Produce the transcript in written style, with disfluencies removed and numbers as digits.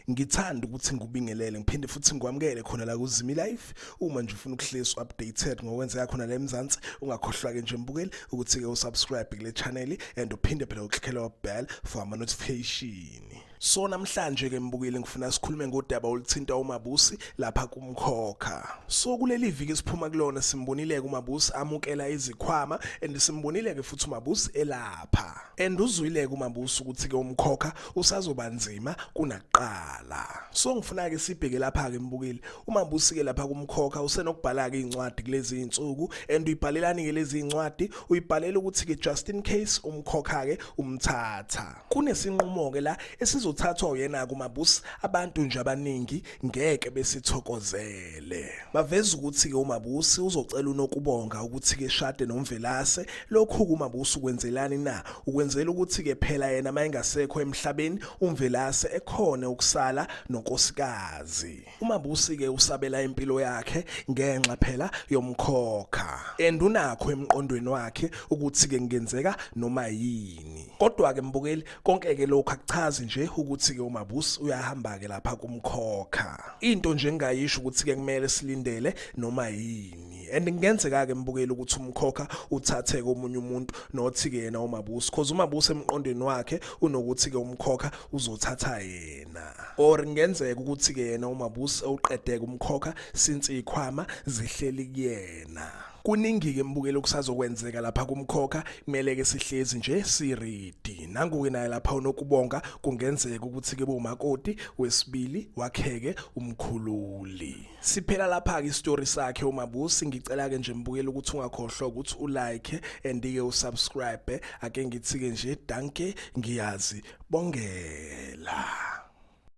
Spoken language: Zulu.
ngithanda ukuthi ngikubingelele ngiphinde futhi ngikwamukele khona la kuZimi Life. Uma nje ufuna ukuhlezi updated ngokwenzeka khona la eMzansi, ungakhohlwa ke nje mbukeli ukuthi ke usubscribe kule channel and uphinde phela uklickela bell for ama notification. So namhlanje ke mbukeli ngifuna sikhulume ngodaba oluthinta uMabusi lapha kumkhokha. So kuleli viki siphuma kulona simbonile uMabusi amukela izikhwama and simbonile ke futhi uMabusi elapha. And uzwile uMabusi ukuthi ke umkhokha usazobanzima kunakuqala. So ngifuna ke sibheke lapha ke mbukeli uMabusi ke lapha kumkhokha usenokubhala ke incwadi kulezi insuku and uyibhalelani ke lezi incwadi uyibhalela ukuthi ke just in case umkhokha ke umthatha. Kunesinqumo ke la esizothathwa uyena kuMabusi abantu nje abaningi ngeke besithokozele. Baveza ukuthi ke uMabusi uzocela unokubonga ukuthi ke shade noMvelase. Lokhu kuMabusi ukwenzelani na? Ukwenzela ukuthi ke phela yena mayengasekho emhlabeni uMvelase ekhona ukusala nonkosikazi. uMabusi ke usabela impilo yakhe ngenxa phela yomkhokha and unakho emqondweni wakhe ukuthi ke ngenzeka noma yini. Kodwa ke mbukeli konke ke lokho akuchazi nje ukuthi ke uMabusi uyahamba ke lapha kumkhokha. Into nje engayisho ukuthi ke kumele silindele noma yini. And ngenzeka ke mbukeli ukuthi umkhokha uthathe komunye umuntu nothi ke yena uMabusi cause uMabusi emqondweni wakhe unokuthi ke umkhokha uzothatha yena. Or ngenzeka ukuthi ke yena uMabusi uqede kumkhokha since ikhwama zihleli kuyena. Kuningi ke mbukeli okusazokwenzeka lapha kumkhokha kumele ke sihlezi nje siredi. Nangu-ke naye lapha unokubonga kungenzeka ukuthi ke bomakoti wesibili wakheke umkhululi. Siphela lapha ke istory sakhe uMabusi. Ngicela ke nje mbukeli ukuthi ungakhohlwa ukuthi ulike and ke usubscribe. Ake ngithi ke nje danke ngiyazi bongela.